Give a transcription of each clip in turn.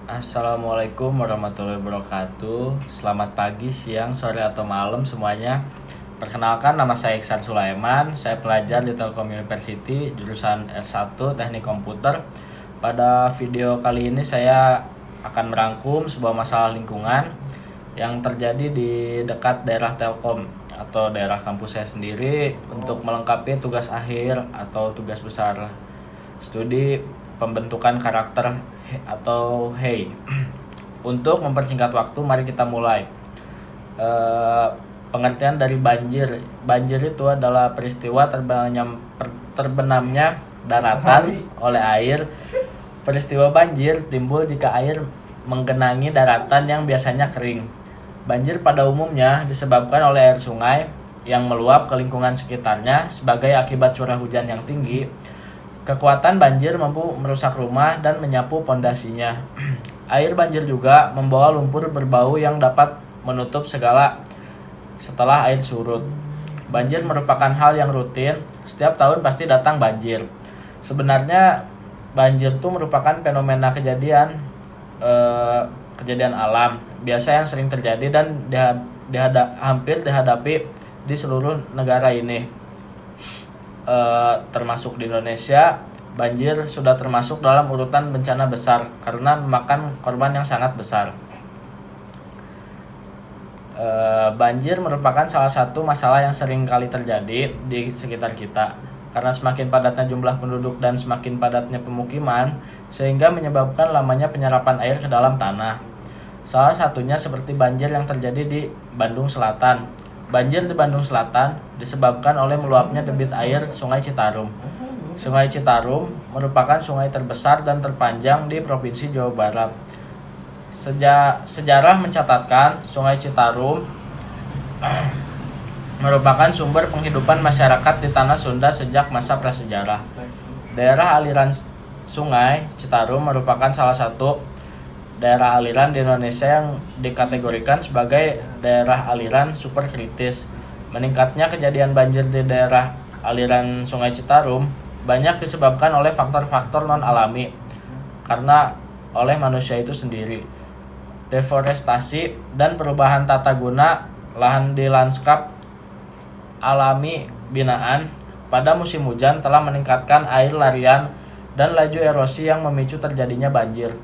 Assalamualaikum warahmatullahi wabarakatuh. Selamat pagi, siang, sore, atau malam semuanya. Perkenalkan, nama saya Iksan Sulaiman. Saya pelajar di Telkom University, jurusan S1 Teknik Komputer. Pada video kali ini saya akan merangkum sebuah masalah lingkungan yang terjadi di dekat daerah Telkom atau daerah kampus saya sendiri untuk melengkapi tugas akhir atau tugas besar studi pembentukan karakter atau HEY. Untuk mempersingkat waktu, mari kita mulai. Pengertian dari banjir. Banjir itu adalah peristiwa terbenamnya daratan oleh air. Peristiwa banjir timbul jika air menggenangi daratan yang biasanya kering. Banjir pada umumnya disebabkan oleh air sungai yang meluap ke lingkungan sekitarnya sebagai akibat curah hujan yang tinggi. Kekuatan banjir mampu merusak rumah dan menyapu pondasinya. Air banjir juga membawa lumpur berbau yang dapat menutup segala setelah air surut. Banjir merupakan hal yang rutin, setiap tahun pasti datang banjir. Sebenarnya banjir itu merupakan fenomena kejadian alam biasa yang sering terjadi dan hampir dihadapi di seluruh negara ini. Termasuk di Indonesia, banjir sudah termasuk dalam urutan bencana besar karena memakan korban yang sangat besar. Banjir merupakan salah satu masalah yang sering kali terjadi di sekitar kita karena semakin padatnya jumlah penduduk dan semakin padatnya pemukiman sehingga menyebabkan lamanya penyerapan air ke dalam tanah. Salah satunya seperti banjir yang terjadi di Bandung Selatan. Banjir di Bandung Selatan disebabkan oleh meluapnya debit air Sungai Citarum. Sungai Citarum merupakan sungai terbesar dan terpanjang di Provinsi Jawa Barat. Sejarah mencatatkan Sungai Citarum merupakan sumber penghidupan masyarakat di tanah Sunda sejak masa prasejarah. Daerah aliran Sungai Citarum merupakan salah satu daerah aliran di Indonesia yang dikategorikan sebagai daerah aliran super kritis. Meningkatnya kejadian banjir di daerah aliran Sungai Citarum banyak disebabkan oleh faktor-faktor non-alami karena oleh manusia itu sendiri. Deforestasi dan perubahan tata guna lahan di lanskap alami binaan pada musim hujan telah meningkatkan air larian dan laju erosi yang memicu terjadinya banjir.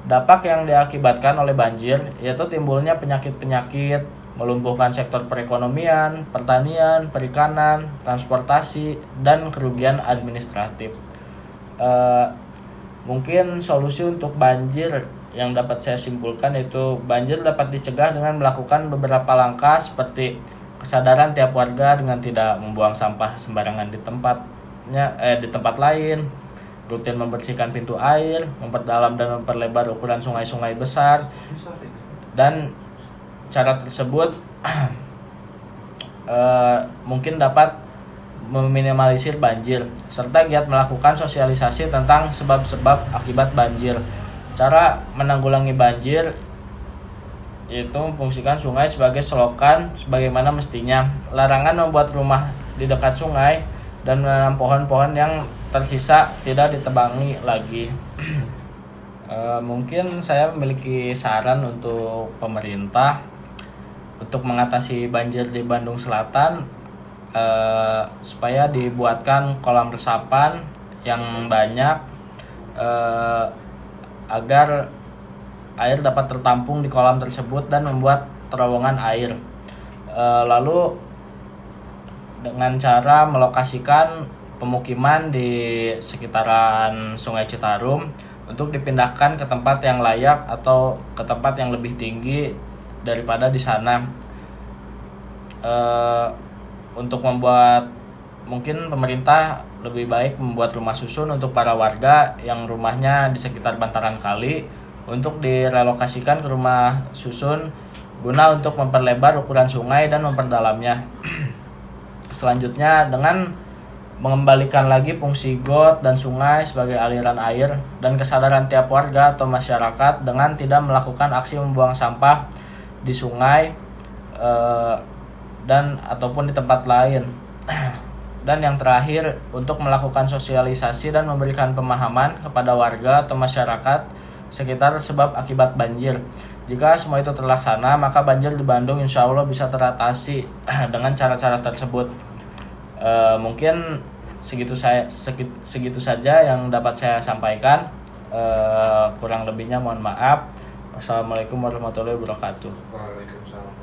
Dampak yang diakibatkan oleh banjir yaitu timbulnya penyakit-penyakit, melumpuhkan sektor perekonomian, pertanian, perikanan, transportasi, dan kerugian administratif. Mungkin solusi untuk banjir yang dapat saya simpulkan yaitu banjir dapat dicegah dengan melakukan beberapa langkah seperti kesadaran tiap warga dengan tidak membuang sampah sembarangan di tempat lain, rutin membersihkan pintu air, memperdalam dan memperlebar ukuran sungai-sungai besar, dan cara tersebut mungkin dapat meminimalisir banjir, serta giat melakukan sosialisasi tentang sebab-sebab akibat banjir. Cara menanggulangi banjir yaitu memfungsikan sungai sebagai selokan sebagaimana mestinya, larangan membuat rumah di dekat sungai, dan menanam pohon-pohon yang tersisa tidak ditebangi lagi. Mungkin saya memiliki saran untuk pemerintah untuk mengatasi banjir di Bandung Selatan, supaya dibuatkan kolam resapan yang banyak agar air dapat tertampung di kolam tersebut dan membuat terowongan air. Lalu dengan cara melokasikan pemukiman di sekitaran Sungai Citarum untuk dipindahkan ke tempat yang layak atau ke tempat yang lebih tinggi daripada di sana. Untuk membuat, mungkin pemerintah lebih baik membuat rumah susun untuk para warga yang rumahnya di sekitar bantaran kali untuk direlokasikan ke rumah susun guna untuk memperlebar ukuran sungai dan memperdalamnya. Selanjutnya, dengan mengembalikan lagi fungsi got dan sungai sebagai aliran air dan kesadaran tiap warga atau masyarakat dengan tidak melakukan aksi membuang sampah di sungai dan ataupun di tempat lain. Dan yang terakhir, untuk melakukan sosialisasi dan memberikan pemahaman kepada warga atau masyarakat sekitar sebab akibat banjir. Jika semua itu terlaksana, maka banjir di Bandung insya Allah bisa teratasi dengan cara-cara tersebut. Mungkin segitu saja yang dapat saya sampaikan. Kurang lebihnya mohon maaf. Wassalamualaikum warahmatullahi wabarakatuh. Waalaikumsalam.